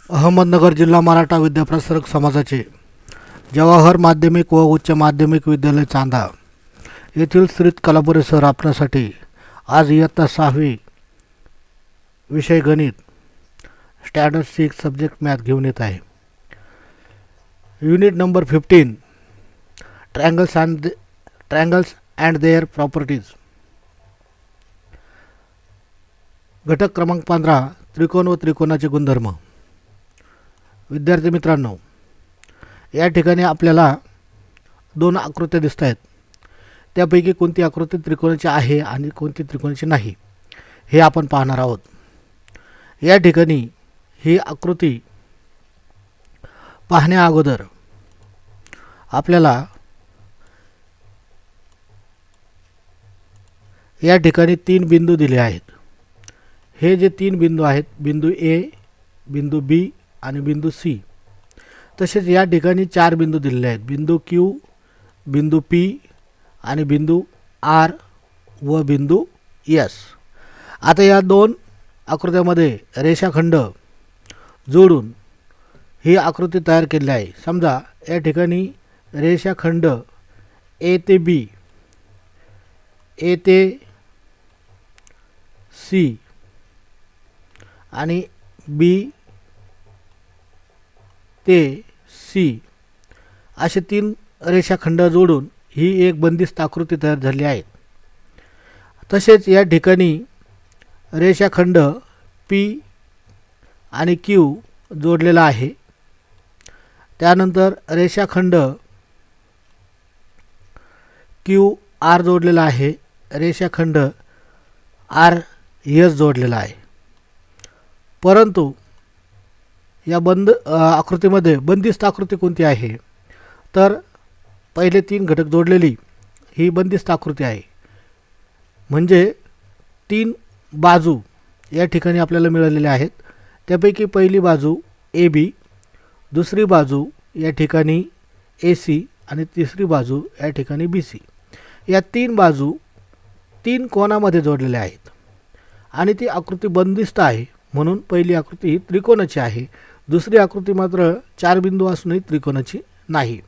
अहमदनगर जिल्हा मराठा विद्याप्रसारक समाजाचे जवाहर माध्यमिक व उच्च माध्यमिक विद्यालय चांदा येथील श्री कलापुरे सर आपल्यासाठी आज इयत्ता 6वी विषय गणित स्टँडर्ड 6 सब्जेक्ट मॅथ घेऊन येत आहे. Unit number 15 triangles and their properties. घटक क्रमांक 15 त्रिकोण व त्रिकोणाचे गुणधर्म. विद्यार्थी मित्रांनो, या ठिकाणी आपल्याला दोन आकृत्या दिसत आहेत. त्यापैकी कोणती आकृती त्रिकोणाची आहे आणि कोणती त्रिकोणाची नाही हे आपण पाहणार आहोत. या ठिकाणी ही आकृती पाहण्या अगोदर आपल्याला या ठिकाणी 3 बिंदू दिले आहेत. हे जे 3 बिंदू आहेत, बिंदू ए, बिंदू बी आणि बिंदू सी. तसेच या ठिकाणी 4 बिंदू दिलेले आहेत, बिंदू क्यू, बिंदू पी आणि बिंदू आर व बिंदू एस. आता या दोन आकृत्यामध्ये रेषाखंड जोडून ही आकृती तयार केली आहे. समजा या ठिकाणी रेषाखंड ए ते बी, ए ते सी आणि बी ते सी असे 3 रेषाखंड जोडून ही एक बंदिस्त आकृती तयार झाली आहे. तसेच या ठिकाणी रेषाखंड पी आणि क्यू जोडलेला आहे. त्यानंतर रेषाखंड क्यू आर जोडलेला आहे. रेषाखंड आर एस जोडलेला आहे. परंतु या आकृतीमध्ये बंदिस्त आकृती कोणती आहे, तर पहिले 3 घटक जोडलेली ही बंदिस्त आकृती आहे. म्हणजे 3 बाजू या ठिकाणी आपल्याला मिळालेल्या आहेत. त्यापैकी पहिली बाजू ए बी, दुसरी बाजू या ठिकाणी ए सी आणि तिसरी बाजू या ठिकाणी बी सी. या 3 बाजू 3 कोनामध्ये जोडलेल्या आहेत आणि ती आकृती बंदिस्त आहे. म्हणून पहिली आकृती ही त्रिकोणाची आहे. दुसरी आकृती मात्र 4 बिंदू असूनही त्रिकोणाची नाही.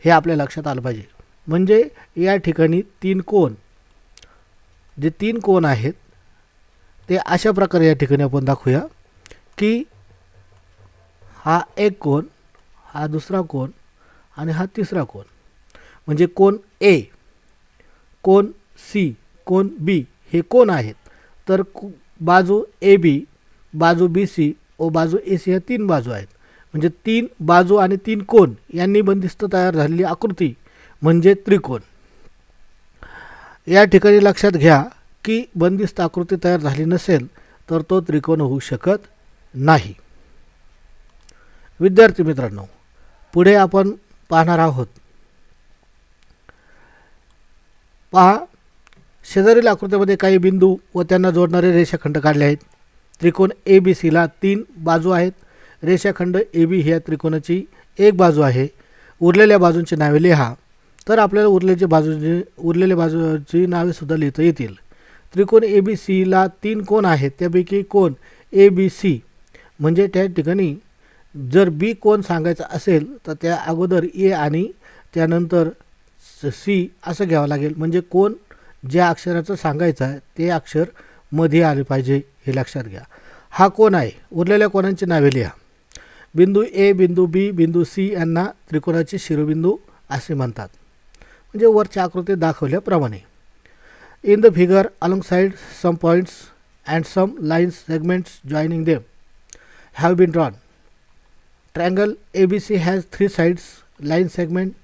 हे आपल्या लक्षात आलं पाहिजे. म्हणजे या ठिकाणी 3 कोन, जे 3 कोन आहेत ते अशा प्रकारे या ठिकाणी आपण दाखवूया की हा एक कोन, हा दुसरा कोन आणि हा तिसरा कोन. म्हणजे कोन ए, कोन सी, कोन बी हे कोन आहेत. तर बाजू ए बी, बाजू बी सी व बाजू ए सी ह्या 3 बाजू आहेत. म्हणजे 3 बाजू आणि 3 कोन यांनी बंदिस्त तयार झालेली आकृती म्हणजे त्रिकोण. या ठिकाणी लक्षात घ्या की बंदिस्त आकृती तयार झाली नसेल तर तो त्रिकोण होऊ शकत नाही. विद्यार्थी मित्रांनो, पुढे आपण पाहणार आहोत. पहा, शेजारील आकृतीमध्ये काही बिंदू व त्यांना जोडणारे रेषाखंड काढले आहेत. त्रिकोण ए बी सीला 3 बाजू आहेत. रेषाखंड ए बी ह्या त्रिकोणाची एक बाजू आहे. उरलेल्या बाजूंची नावे लिहा. तर आपल्याला उरलेल्या बाजूची नावे सुद्धा लिहिता येतील. त्रिकोण ए बी सीला 3 कोन आहेत. त्यापैकी कोन ए बी सी म्हणजे त्या ठिकाणी जर बी कोन सांगायचा असेल तर त्या अगोदर ए आणि त्यानंतर सी असं घ्यावं लागेल. म्हणजे कोन ज्या अक्षराचं सांगायचं आहे ते अक्षर मध्ये आले पाहिजे, हे लक्षात घ्या. हा कोन आहे. उरलेल्या कोनांची नावे लिहा. बिंदू ए, बिंदू बी, बिंदू सी यांना त्रिकोणाचे शिरोबिंदू असे म्हणतात. म्हणजे वरच्या आकृतीत दाखवल्याप्रमाणे. In the figure alongside some points and some lines segments joining them have been drawn. Triangle ABC has 3 sides. Line segment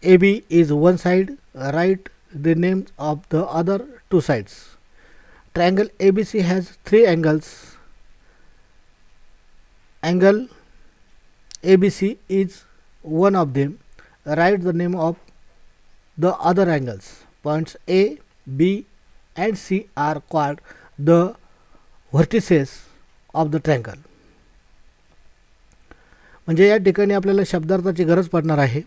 AB is one side. Write the names of the other 2 sides. Triangle ABC has 3 angles. Angle ABC is one of them. Write the name of the other angles. Points A, B and C are called the vertices of the triangle. म्हणजे या ठिकाणी आपल्याला शब्दार्थाची गरज पडणार आहे.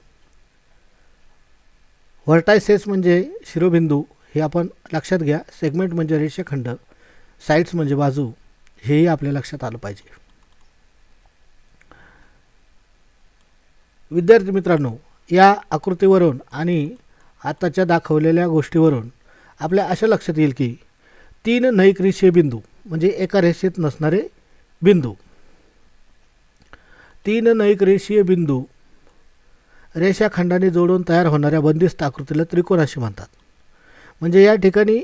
Vertices म्हणजे शिरोबिंदू, हे आपण लक्षात घ्या. सेगमेंट म्हणजे रेषाखंड, साइड्स म्हणजे बाजू, हेही आपल्या लक्षात आलं पाहिजे. विद्यार्थी मित्रांनो, या आकृतीवरून आणि आताच्या दाखवलेल्या गोष्टीवरून आपल्या अशा लक्षात येईल की 3 नैक रेषीय बिंदू म्हणजे एका रेषेत नसणारे बिंदू, 3 नैक रेषीय बिंदू रेषाखंडाने जोडून तयार होणाऱ्या बंदिस्त आकृतीला त्रिकोण असे म्हणतात. म्हणजे या ठिकाणी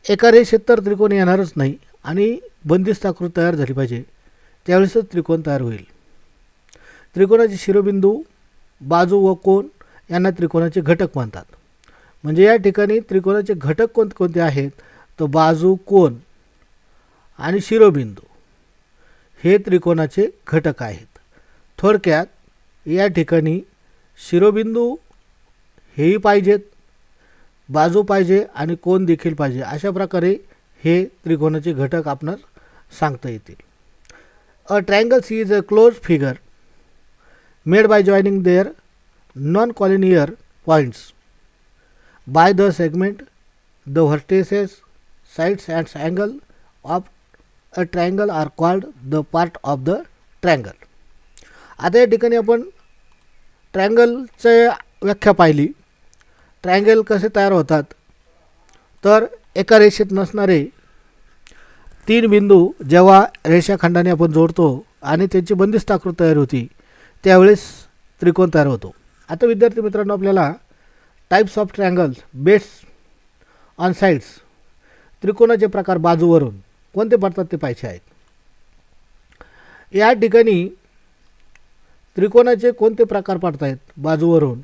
एका रेषेत तर त्रिकोण येणारच नाही आणि बंदिस्त आकृती तयार झाली पाहिजे, त्यावेळेसच त्रिकोण तयार होईल. त्रिकोणाचे शिरोबिंदू, बाजू व कोन यांना त्रिकोणाचे घटक म्हणतात. म्हणजे या ठिकाणी त्रिकोणाचे घटक कोणते आहेत, तर बाजू, कोन आणि शिरोबिंदू हे त्रिकोणाचे घटक आहेत. थोडक्यात या ठिकाणी शिरोबिंदू हेही पाहिजेत, बाजू पाहिजे आणि कोन देखील पाहिजे. अशा प्रकारे हे त्रिकोणाचे घटक आपणास सांगता येतील. A triangle is a close figure made by joining their non-collinear points by the segment, the vertices, sides and angle of a triangle are called the part of the triangle. आता या ठिकाणी आपण ट्रायंगलची व्याख्या पाहिली. ट्रायंगल कसे तयार होतात, तर एका रेषेत नसणारे 3 बिंदू जेव्हा रेषाखंडाने आपण जोडतो आणि त्यांची बंदिस्त आकृती तयार होती, त्यावेळेस त्रिकोण तयार होतो. आता विद्यार्थी मित्रांनो, आपल्याला types of triangles based on sides, त्रिकोणाचे प्रकार बाजूवरून कोणते पडतात ते पाहायचे आहेत. या ठिकाणी त्रिकोणाचे कोणते प्रकार पडत आहेत बाजूवरून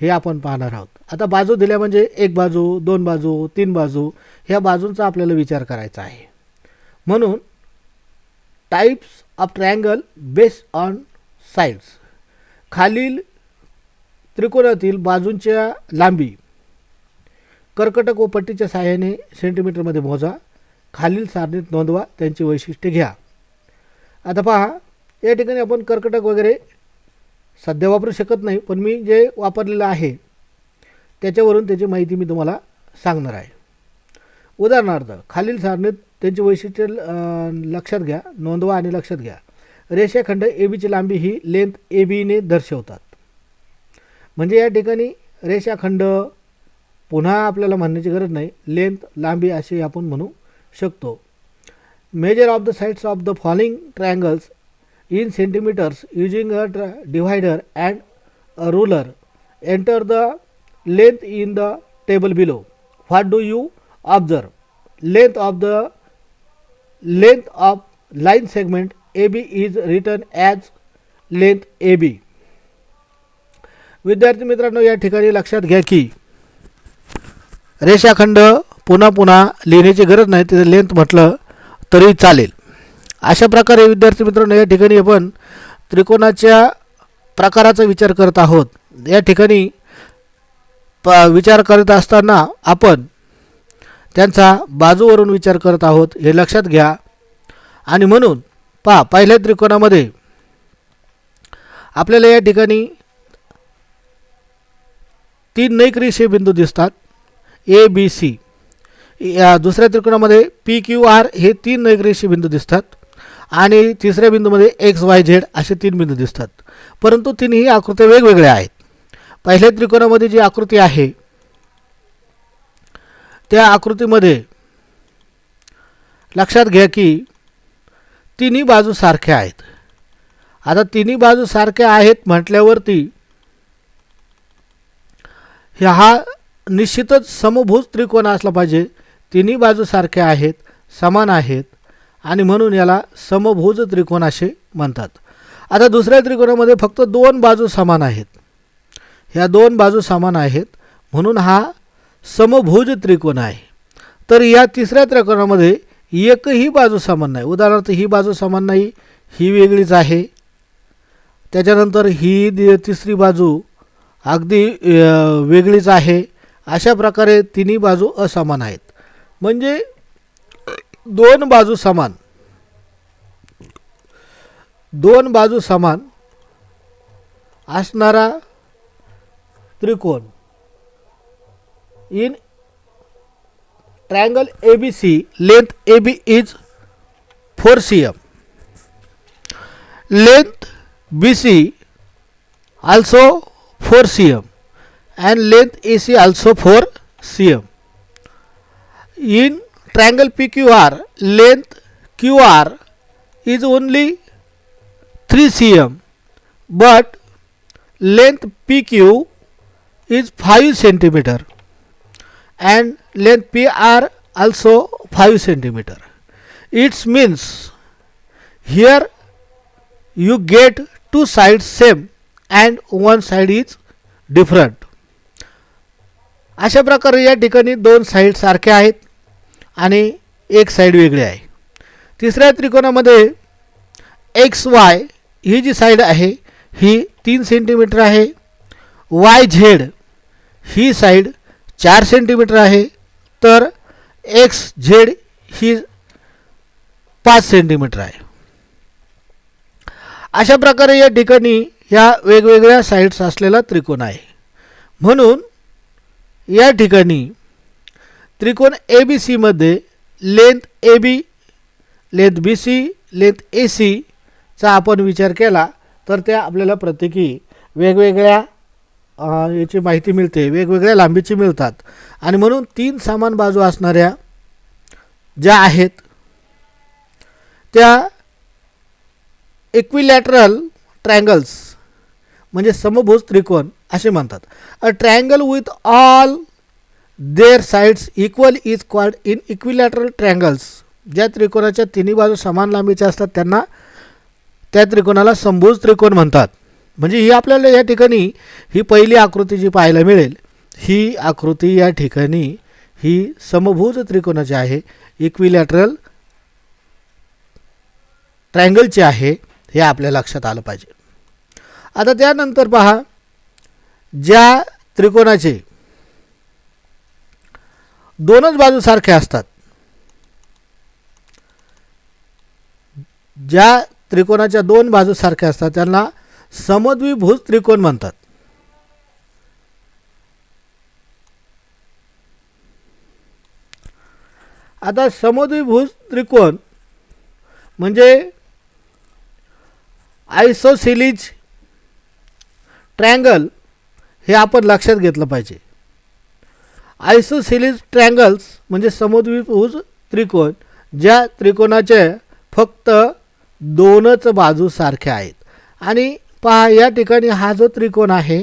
हे आपण पाहणार आहोत. आता बाजू दिल्या म्हणजे 1 बाजू, 2 बाजू, 3 बाजू, ह्या बाजूंचा आपल्याला विचार करायचा आहे. म्हणून types of triangle based on sides, खालील त्रिकोणातील बाजूंच्या लांबी कर्कटक व पट्टीच्या सहाय्याने सेंटीमीटरमध्ये मोजा. खालील सारणीत नोंदवा, त्यांची वैशिष्ट्ये घ्या. आता पहा, या ठिकाणी आपण कर्कटक वगैरे सध्या वापरू शकत नाही, पण मी जे वापरलेलं आहे त्याच्यावरून त्याची माहिती मी तुम्हाला सांगणार आहे. उदाहरणार्थ, खालील सारणीत त्यांची वैशिष्ट्ये लक्षात घ्या, नोंदवा आणि लक्षात घ्या. रेषाखंड एबीची लांबी ही लेंथ एबीने दर्शवतात. म्हणजे या ठिकाणी रेषाखंड पुन्हा आपल्याला म्हणण्याची गरज नाही, लेंथ, लांबी असे आपण म्हणू शकतो. Measure of the sides of the following triangles in centimetres using a divider and a ruler. Enter the length in the table below. What do you observe? Length of line segment AB is written as length AB. विद्यार्थी मित्रांनो, या ठिकाणी लक्षात घ्या की रेषाखंड पुन्हा पुन्हा लिहिण्याची गरज नाही, तिथे लेंथ म्हटलं तरी चालेल. अशा प्रकारे विद्यार्थी मित्रांनो, या ठिकाणी आपण त्रिकोणाच्या प्रकाराचा विचार करत आहोत. या ठिकाणी विचार करत असताना आपण त्यांचा बाजूवरून विचार करत आहोत, हे लक्षात घ्या. आणि म्हणून पहा, पहिल्या त्रिकोणामध्ये आपल्याला या ठिकाणी 3 नैक रेषीय बिंदू दिसतात, ए बी सी. या दुसऱ्या त्रिकोणामध्ये पी क्यू आर हे 3 नैक रेषीय बिंदू दिसतात आणि तिसऱ्या बिंदूमध्ये एक्स वाय झेड असे 3 बिंदू दिसतात. परंतु तिन्ही आकृत्या वेगवेगळ्या आहेत. पहिल्या त्रिकोणामध्ये जी आकृती आहे त्या आकृतीमध्ये लक्षात घ्या की तिन्ही बाजू सारख्या आहेत. आता तिन्ही बाजू सारख्या आहेत म्हटल्यावरती हा निश्चितच समभुज त्रिकोण असला पाहिजे. तिन्ही बाजू सारख्या आहेत, समान आहेत आणि म्हणून याला समभुज त्रिकोण असे म्हणतात. आता दुसऱ्या त्रिकोणामध्ये फक्त 2 बाजू समान आहेत. ह्या 2 बाजू समान आहेत म्हणून हा समभुज त्रिकोण आहे. तर या तिसऱ्या त्रिकोणामध्ये एकही बाजू समान नाही. उदाहरणार्थ, ही बाजू समान नाही, ही वेगळीच आहे. त्याच्यानंतर ही तिसरी बाजू अगदी वेगळीच आहे. अशा प्रकारे तिन्ही बाजू असमान आहेत. म्हणजे 2 बाजू समान, 2 बाजू समान असणारा त्रिकोण in triangle ABC, length AB is 4 cm. Length BC also 4 cm and length AC also 4 cm. In triangle PQR, length QR is only 3 cm, but length PQ is 5 centimeter and length PR also 5 centimeter. It means here you get two sides same and one side is different. अशा प्रकारे या ठिकाणी दोन side सारखे आहेत आणि एक side वेगळी आहे. तिसऱ्या त्रिकोणामध्ये एक्स वाय ही जी साइड आहे ही 3 सेंटीमीटर आहे. वाय झेड ही साइड 4 सेंटीमीटर आहे, तर एक्स झेड ही 5 सेंटीमीटर आहे. अशा प्रकारे या ठिकाणी ह्या वेगवेगळ्या साइड्स असलेला त्रिकोण आहे. म्हणून या ठिकाणी त्रिकोण ABC मध्ये length AB, length BC, length AC चा आपण विचार केला तर त्या आपल्याला प्रत्येकी वेगवेगळ्या याची माहिती मिळते, वेगवेगळ्या लांबीची मिळतात. आणि म्हणून 3 समान बाजू असणाऱ्या ज्या आहेत त्या इक्विलॅटरल ट्रायंगल्स म्हणजे समभुज त्रिकोण असे म्हणतात. A triangle with all their sides equal is called in equilateral triangles. ज्या त्रिकोणाच्या तिन्ही बाजू समान लांबीच्या असतात त्यांना त्या त्रिकोणाला समभुज त्रिकोण म्हणतात. म्हणजे ही आपल्याला या ठिकाणी ही पहिली आकृती जी पाहायला मिळेल ही आकृती या ठिकाणी ही समभुज त्रिकोणाची आहे, इक्विलॅटरल ट्रायंगलची आहे, हे आपल्या लक्षात आलं पाहिजे. आता त्यानंतर पहा, ज्या त्रिकोणाचे दोनच बाजू सारखे असतात, ज्या त्रिकोणाच्या दोन बाजू सारख्या असतात त्यांना समद्विभुज त्रिकोण म्हणतात. आता समद्विभुज त्रिकोण म्हणजे आयसोसेलिज ट्रायंगल हे आपण लक्षात घेतलं पाहिजे. आयसोसेलिज ट्रायंगल्स म्हणजे समद्विभुज त्रिकोण ज्या त्रिकोणाचे फक्त दोनच बाजू सारख्या आहेत. आणि पहा या ठिकाणी हा जो त्रिकोण आहे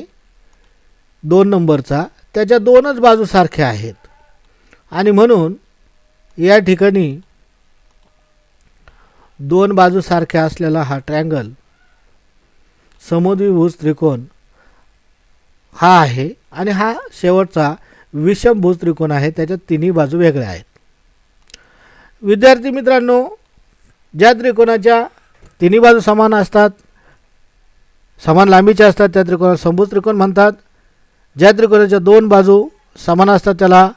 2 नंबरचा त्याच्या दोनच बाजू सारख्या आहेत आणि म्हणून या ठिकाणी 2 बाजू सारख्या असलेला हा ट्रायंगल समद्विभुज त्रिकोण हा आहे. आणि हा शेवटचा विषमभुज त्रिकोण आहे, त्याच्या तिन्ही बाजू वेगळ्या आहेत. विद्यार्थी मित्रांनो, ज्या त्रिकोणाच्या तिन्ही बाजू समान असतात, समान लांबीच्या असतात त्या त्रिकोणाला समभुज त्रिकोण म्हणतात. ज्या त्रिकोणाच्या दोन बाजू समान असतात त्याला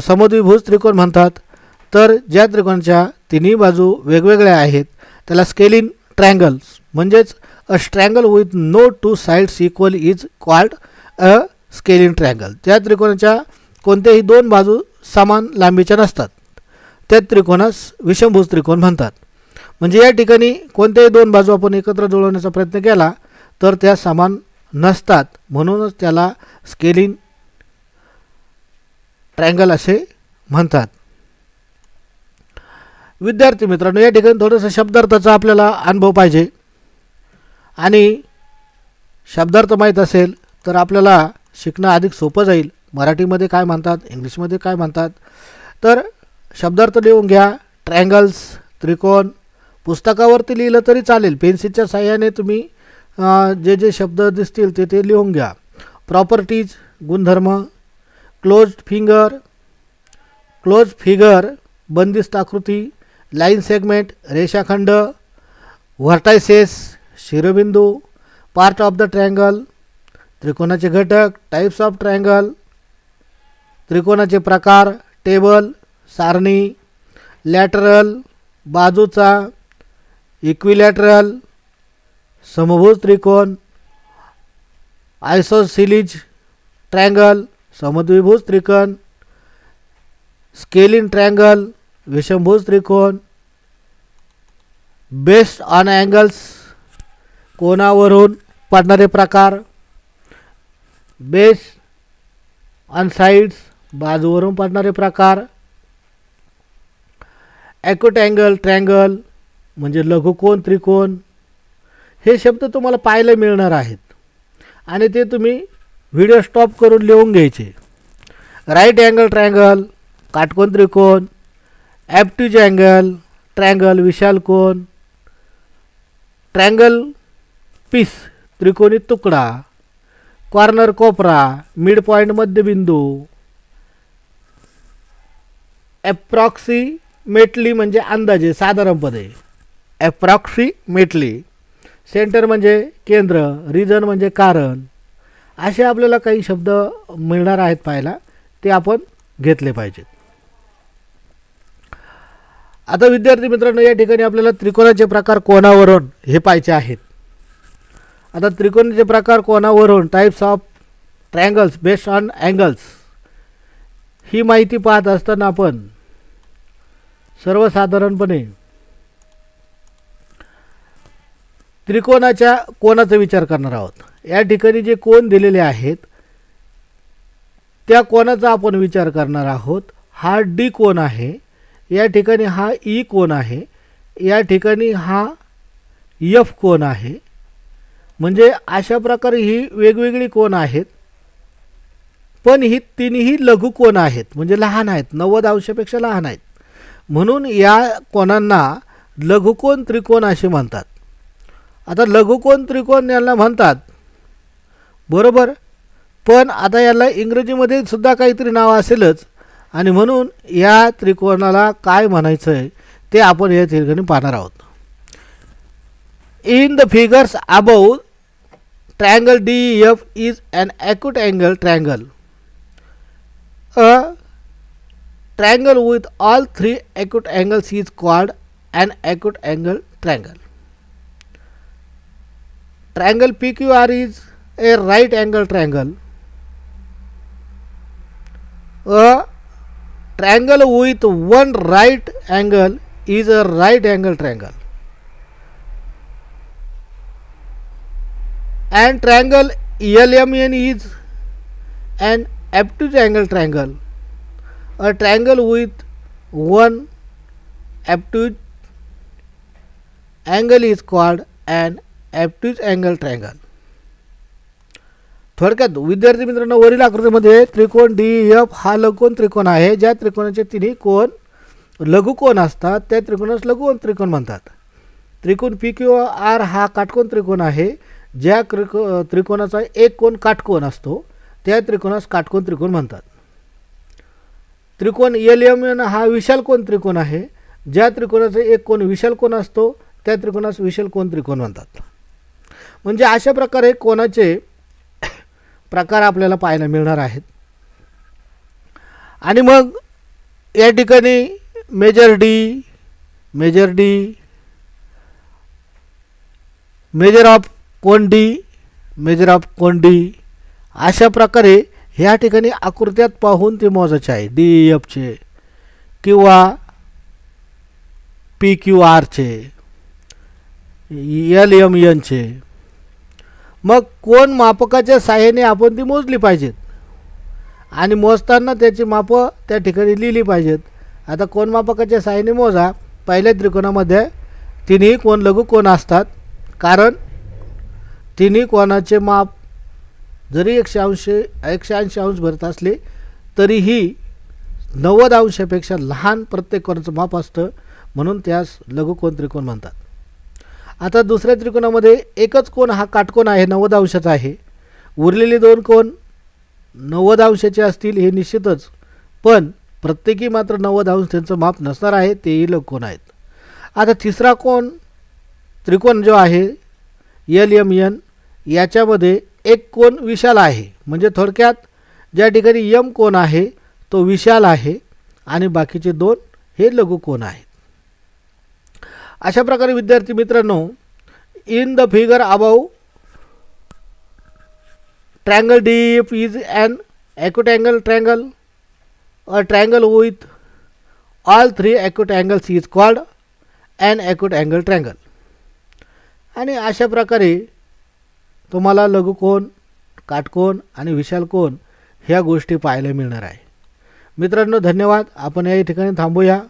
समद्विभुज त्रिकोण म्हणतात. तर ज्या त्रिकोणाच्या तिन्ही बाजू वेगवेगळ्या आहेत त्याला स्केलिन ट्रायंगल्स म्हणजेच a triangle with no two sides equal is called a scalene triangle. त्या त्रिकोणाच्या कोणत्याही दोन बाजू समान लांबीच्या नसतात त्या त्रिकोणास विषमभुज त्रिकोण म्हणतात. म्हणजे या ठिकाणी कोणत्याही दोन बाजू आपण एकत्र जुळवण्याचा प्रयत्न केला तर त्या समान नसतात, म्हणूनच त्याला स्केलिन ट्रायंगल असे म्हणतात. विद्यार्थी मित्रांनो, या ठिकाणी थोडंसं शब्दार्थाचा आपल्याला अनुभव पाहिजे आणि शब्दार्थ माहीत असेल तर आपल्याला शिकणं अधिक सोपं जाईल. मराठीमध्ये काय म्हणतात, इंग्लिशमध्ये काय म्हणतात, तर शब्दार्थ लिहून घ्या. ट्रायंगल्स त्रिकोण पुस्तकावरती लिहिलं तरी चालेल, पेन्सिलच्या साहाय्याने तुम्ही जे जे शब्द दिसतील ते लिहून घ्या. प्रॉपर्टीज गुणधर्म, क्लोज फिगर बंदिस्त आकृती, लाईन सेगमेंट रेषाखंड, व्हर्टायसेस शिरोबिंदू, पार्ट ऑफ द ट्रायंगल, त्रिकोणाचे घटक, टाइप्स ऑफ ट्रायंगल, त्रिकोणाचे प्रकार, टेबल, सारणी, लॅटरल बाजूचा, इक्विलॅटरल समभुज त्रिकोण, आयसोसेलिज ट्रायंगल समद्विभुज त्रिकोण, स्केलिन ट्रायंगल विषमभुज त्रिकोण, बेस्ड ऑन अँगल्स, कोनावरून पडणारे प्रकार. बेस्ड ऑन साइड्स, बाजूवरून पडणारे प्रकार. ॲक्यूट अँगल ट्रँगल म्हणजे लघुकोन त्रिकोण. हे शब्द तुम्हाला पाहायला मिळणार आहेत आणि ते तुम्ही व्हिडिओ स्टॉप करून लिहून घ्यायचे. राईट अँगल ट्रँगल काटकोन त्रिकोण. ॲब्ट्यूज अँगल ट्रँगल विशाल कोन. ट्रँगल पीस त्रिकोणी तुकडा. कॉर्नर कोपरा, मिड पॉईंट मध्यबिंदू. ॲप्रॉक्सिमेटली म्हणजे अंदाजे साधारणपणे. ॲप्रॉक्सिमेटली. सेंटर म्हणजे केंद्र. रिजन म्हणजे कारण. असे आपल्याला काही शब्द मिळणार आहेत पाहायला, ते आपण घेतले पाहिजेत. आता विद्यार्थी मित्रांनो, या ठिकाणी आपल्याला त्रिकोणाचे प्रकार कोनावरून हे पाहायचे आहेत. आता त्रिकोणाचे प्रकार कोनावरून, types of triangles based on angles, ही माहिती पाहत असताना आपण सर्वसाधारणपणे त्रिकोणाच्या कोनाचा विचार करणार आहोत. या ठिकाणी जे कोन दिलेले आहेत त्या कोनाचा आपण विचार करणार आहोत. हा डी कोन आहे. या ठिकाणी हा ई कोन आहे. या ठिकाणी हा एफ कोन आहे. म्हणजे अशा प्रकारे ही वेगवेगळी कोन आहेत, पण ही तिन्ही लघु कोन आहेत, म्हणजे लहान आहेत, 90 अंशापेक्षा लहान आहेत. म्हणून या कोनांना लघुकोन त्रिकोण असे म्हणतात. आता लघुकोन त्रिकोण याला म्हणतात, बरोबर, पण आता याला इंग्रजीमध्ये सुद्धा काहीतरी नाव असेलच, आणि म्हणून या त्रिकोणाला काय म्हणायचं आहे ते आपण या ठिकाणी पाहणार आहोत. In the figures above, triangle DEF is an acute angle triangle. A triangle with all three acute angles is called an acute angle triangle. Triangle PQR is a right angle triangle. A triangle with one right angle is a right angle triangle. And triangle LMN is an obtuse angle triangle. A triangle with one obtuse angle is called an obtuse angle triangle. थोडक्यात विद्यार्थी मित्रांनो, वरील आकृतीमध्ये त्रिकोण D F हा लघुकोन त्रिकोण आहे. ज्या त्रिकोणाचे तिन्ही कोन लघुकोन असतात त्या त्रिकोणास लघुकोन त्रिकोण म्हणतात. त्रिकोण पी क्यू आर हा काटकोन त्रिकोण आहे. ज्या त्रिकोणाचा एक कोन काटकोन असतो त्या त्रिकोणास काटकोन त्रिकोण म्हणतात. त्रिकोण एल एम एन हा विशाल कोन त्रिकोण आहे. ज्या त्रिकोणाचा एक कोन विशाल कोन असतो त्या त्रिकोणास विशाल कोन त्रिकोण म्हणतात. म्हणजे अशा प्रकारे कोनाचे प्रकार आपल्याला पाहायला मिळणार आहेत. आणि मग या ठिकाणी मेजर डी, मेजर ऑफ कोन डी, मेजर ऑफ कोन डी, अशा प्रकारे ह्या ठिकाणी आकृत्यात पाहून ते मोजायचे आहे. डी एफचे किंवा पी क्यू आरचे, एल एम एनचे. मग कोन मापकाच्या सहाय्याने आपण ती मोजली पाहिजेत आणि मोजताना त्याची मापं त्या ठिकाणी लिहिली पाहिजेत. आता कोन मापकाच्या सहाय्याने मोजा. पहिल्या त्रिकोणामध्ये तिन्ही कोन लघुकोन असतात, कारण तिन्ही कोनाचे माप जरी 180 अंश भरत असले तरीही 90 अंशापेक्षा लहान प्रत्येक कोनाचं माप असतं, म्हणून त्यास लघुकोन त्रिकोण म्हणतात. आता दुसऱ्या त्रिकोणामध्ये एकच कोन हा काटकोन आहे, 90 अंशाचा आहे. उरलेले दोन कोन 90 अंशाचे असतील हे निश्चितच, पण प्रत्येकी मात्र 90 अंश त्यांचं माप नसणार आहे, तेही लघुकोन आहेत. आता तिसरा त्रिकोण जो आहे एल एम एन, याच्यामध्ये एक कोन विशाल आहे. म्हणजे थोडक्यात ज्या ठिकाणी यम कोन आहे तो विशाल आहे आणि बाकीचे दोन हे लघुकोन आहेत. अशा प्रकारे विद्यार्थी मित्रांनो, in the figure above, triangle D F is an acute angle triangle. A triangle with all three acute angles is called an acute angle triangle. आणि अशा प्रकारे तुम्हाला लघुकोन, काटकोन आणि विशाल कोन ह्या गोष्टी पाहायला मिळणार आहे. मित्रांनो, धन्यवाद. आपण या ठिकाणी थांबूया.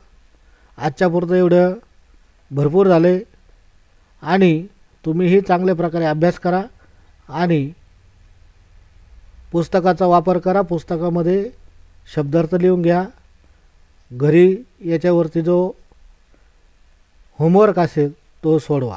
आजच्या पुरतं एवढं भरपूर झाले आणि तुम्हीही चांगल्या प्रकारे अभ्यास करा आणि पुस्तकाचा वापर करा. पुस्तकामध्ये शब्दार्थ लिहून घ्या. घरी याच्यावरती जो होमवर्क असेल तो सोडवा.